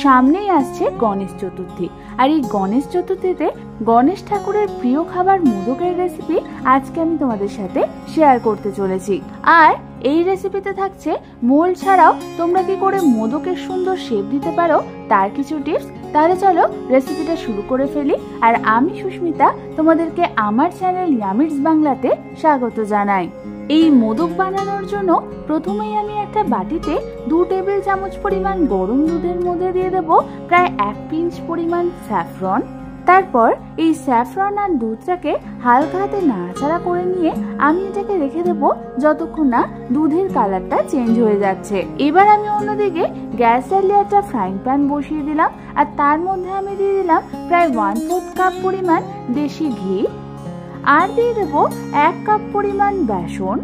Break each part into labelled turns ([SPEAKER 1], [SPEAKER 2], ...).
[SPEAKER 1] সামনেই আসছে গণেশ চতুর্থী, আর এই গণেশ চতুর্থীতে গণেশ ঠাকুরের প্রিয় খাবার মোদকের রেসিপি আজকে আমি তোমাদের সাথে শেয়ার করতে চলেছি। আর এই রেসিপিতে থাকছে মোল্ড ছাড়াও তোমরা কি করে মোদকের সুন্দর শেপ দিতে পারো তার কিছু টিপস। তাহলে চলো রেসিপিটা শুরু করে ফেলি। আর আমি সুস্মিতা তোমাদেরকে আমার চ্যানেল ইয়ামিটস বাংলাতে স্বাগত জানাই। এই মোদক বানানোর জন্য প্রথমেই আমি একটা বাটিতে 2 টেবিল চামচ পরিমাণ গরম দুধের মধ্যে দিয়ে দেব প্রায় 1 পিঞ্চ পরিমাণ স্যাফরন। তারপর এই স্যাফরন আর দুধটাকে হালকা হাতে নাড়াচাড়া করে নিয়ে আমি এটাকে রেখে দেব যতক্ষণ না দুধের কালারটা চেঞ্জ হয়ে যাচ্ছে। এবার আমি অন্যদিকে গ্যাস জ্বালিয়ে একটা ফ্রাইং প্যান বসিয়ে দিলাম, আর তার মধ্যে আমি দিয়ে দিলাম প্রায় 1/4 কাপ পরিমাণ দেশি ঘি, আর দিয়ে দেবো 1 কাপ পরিমাণ বেসন।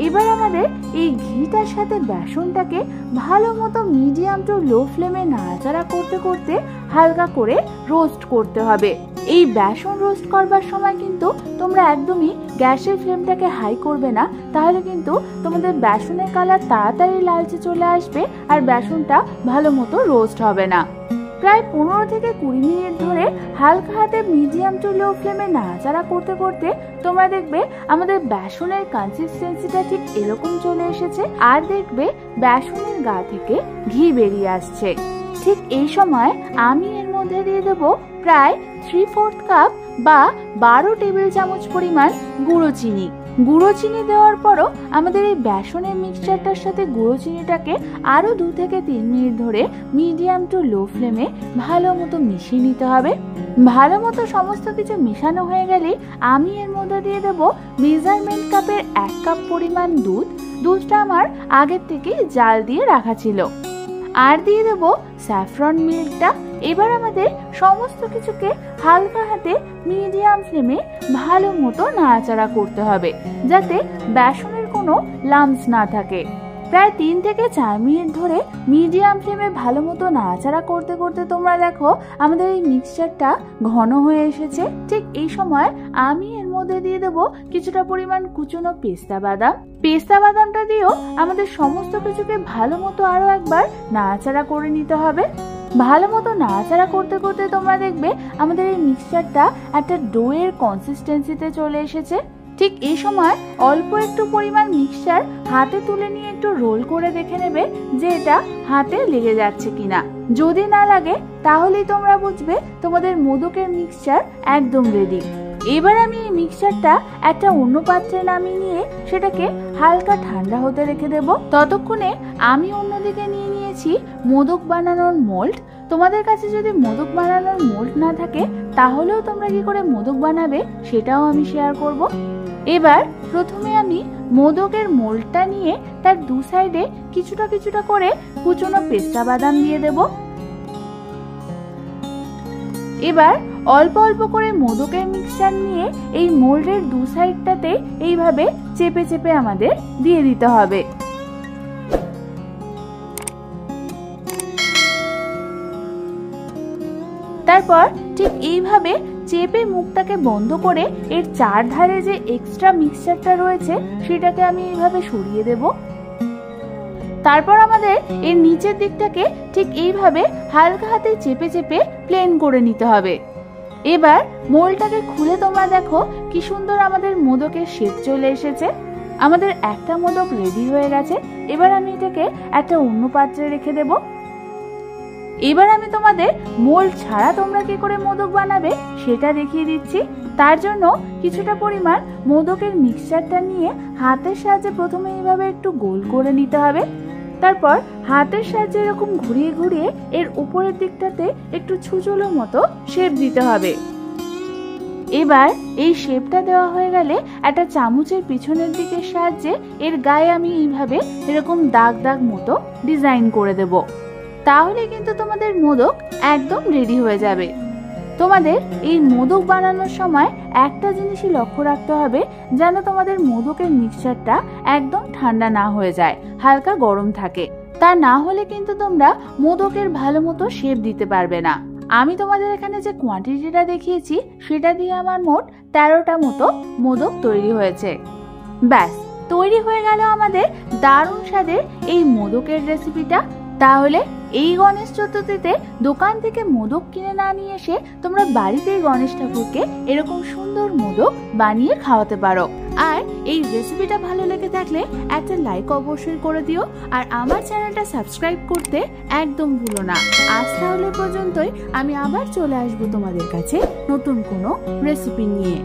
[SPEAKER 1] এবার আমাদের এই ঘিটার সাথে বেসনটাকে ভালো মতো মিডিয়াম টু লো ফ্লেমে নাড়াচাড়া করতে করতে হালকা করে রোস্ট করতে হবে। এই বেসন রোস্ট করবার সময় কিন্তু তোমরা একদমই গ্যাসের ফ্লেমটাকে হাই করবে না, তাহলে কিন্তু তোমাদের বেসনের কালার তাড়াতাড়ি লালচে চলে আসবে আর বেসনটা ভালো মতো রোস্ট হবে না। প্রায় 15 থেকে 20 মিনিট ধরে হালকা হাতে মিডিয়াম টু লো ফ্লেমে নাড়াচাড়া করতে করতে তোমরা দেখবে আমাদের বেসনের কনসিস্টেন্সিটা ঠিক এরকম চলে এসেছে, আর দেখবে বেসনের গা থেকে ঘি বেরিয়ে আসছে। ঠিক এই সময় আমি এর মধ্যে দিয়ে দেবো প্রায় 3/4 কাপ বা 12 টেবিল চামচ পরিমাণ গুঁড়ো চিনি। গুঁড়ো চিনি দেওয়ার পরও আমাদের এই বেসনের মিক্সচারটার সাথে গুঁড়ো চিনিটাকে আরো 2 থেকে 3 মিনিট ধরে মিডিয়াম টু লো ফ্লেমে ভালো মতো মিশিয়ে নিতে হবে। ভালো মতো সমস্ত কিছু মিশানো হয়ে গেলে আমি এর মধ্যে দিয়ে দেবো মেজারমেন্ট কাপের 1 কাপ পরিমাণ দুধ। দুধটা আমার আগের থেকে জাল দিয়ে রাখা ছিল। আর দিয়ে দেবো স্যাফরন মিল্কটা। এবার আমাদের সমস্ত কিছুকে হালকা হাতে মিডিয়াম ফ্লেমে ভালো মতো নাড়াচাড়া করতে হবে যাতে বেসনের কোনো লাম্পস না থাকে। প্রায় 3 থেকে 4 মিনিট ধরে মিডিয়াম ফ্লেমে ভালো মতো নাড়াচাড়া করতে করতে তোমরা দেখো আমাদের এই মিক্সচারটা ঘন হয়ে এসেছে। ঠিক এই সময় আমি এর মধ্যে দিয়ে দেবো কিছুটা পরিমাণ কুচনো পেস্তা বাদাম। পেস্তা বাদামটা দিয়েও আমাদের সমস্ত কিছুকে ভালো মতো আরো একবার নাড়াচাড়া করে নিতে হবে। ভালো মতো নাড়াচাড়া করতে করতে তোমরা দেখবে আমাদের এই মিক্সচারটা একটা ডোয়ের কনসিস্টেন্সিতে চলে এসেছে। ঠিক এই সময় অল্প একটু পরিমাণ মিক্সচার হাতে তুলে নিয়ে একটু রোল করে দেখে নেবে যে এটা হাতে লেগে যাচ্ছে কিনা। যদি না লাগে তাহলেই তোমরা বুঝবে তোমাদের মোদকের মিক্সচার একদম রেডি। এবার আমি এই মিক্সচারটা একটা অন্য পাত্রে নামিয়ে নিয়ে সেটাকে হালকা ঠান্ডা হতে রেখে দেব। ততক্ষণে আমি অন্যদিকে নিয়ে নিয়েছি মোদক বানানোর মোল্ড। তোমাদের কাছে যদি মোদক বানানোর মোল্ড না থাকে তাহলেও তোমরা কি করে মোদক বানাবে সেটাও আমি শেয়ার করব। এবার প্রথমে আমি মোদকের মোল্ডটা নিয়ে তার 2 সাইডে কিছুটা কিছুটা করে কুচনো পেস্তা বাদাম দিয়ে দেব। এবার অল্প অল্প করে মোদকের মিক্সচার নিয়ে এই মোল্ডের 2 সাইডটাতে এইভাবে চেপে চেপে আমাদের দিয়ে দিতে হবে। তারপর ঠিক এইভাবে চেপে মুখটাকে বন্ধ করে এর 4 ধারে যে এক্সট্রা মিক্সচারটা রয়েছে সেটাকে আমি এইভাবে সরিয়ে দেব। তারপর আমাদের এর নিচের দিকটাকে ঠিক এইভাবে হালকা হাতে চেপে চেপে প্লেন করে নিতে হবে। এবার মোল্ডটাকে খুলে তোমরা দেখো কি সুন্দর আমাদের মোদকের শেপ চলে এসেছে। আমাদের একটা মোদক রেডি হয়ে গেছে। এবার আমি এটাকে একটা অন্য পাত্রে রেখে দেব। এবার আমি তোমাদের মোল্ড ছাড়া তোমরা কি করে মোদক বানাবে সেটা দেখিয়ে দিচ্ছি। তার জন্য কিছুটা পরিমাণ মোদকের মিক্সচারটা নিয়ে হাতের সাহায্যে প্রথমে এইভাবে একটু গোল করে নিতে হবে। তারপর হাতের সাহায্যে এরকম ঘুরিয়ে ঘুরিয়ে এর উপরের দিকটাতে একটু ছুঁচলো মতো শেপ দিতে হবে। এবার এই শেপটা দেওয়া হয়ে গেলে একটা চামচের পিছনের দিকের সাহায্যে এর গায়ে আমি এইভাবে এরকম দাগ দাগ মতো ডিজাইন করে দেব। তাহলে কিন্তু তোমাদের মোদক একদম রেডি হয়ে যাবে। তোমাদের এই মোদক বানানোর সময় একটা জিনিসই লক্ষ্য রাখতে হবে যেন তোমাদের মোদকের মিক্সচারটা একদম ঠান্ডা না হয়ে যায়, হালকা গরম থাকে। তা না হলে কিন্তু তোমরা মোদকের ভালো মতো শেপ দিতে পারবে না। আমি তোমাদের এখানে যে কোয়ান্টিটিটা দেখিয়েছি সেটা দিয়ে আমার মোট 13টা মতো মোদক তৈরি হয়েছে। ব্যাস তৈরি হয়ে গেল আমাদের দারুণ স্বাদের এই মোদকের রেসিপিটা। তাহলে এই গণেশ চতুর্থীতে দোকান থেকে মোদক কিনে না নিয়ে এসে তোমরা বাড়িতেই গণেশ ঠাকুরকে এরকম সুন্দর মোদক বানিয়ে খাওয়াতে পারো। আর এই রেসিপিটা ভালো লেগে থাকলে একটা লাইক অবশ্যই করে দিও, আর আমার চ্যানেলটা সাবস্ক্রাইব করতে একদম ভুলো না। আজ তাহলে পর্যন্তই, আমি আবার চলে আসবো তোমাদের কাছে নতুন কোনো রেসিপি নিয়ে।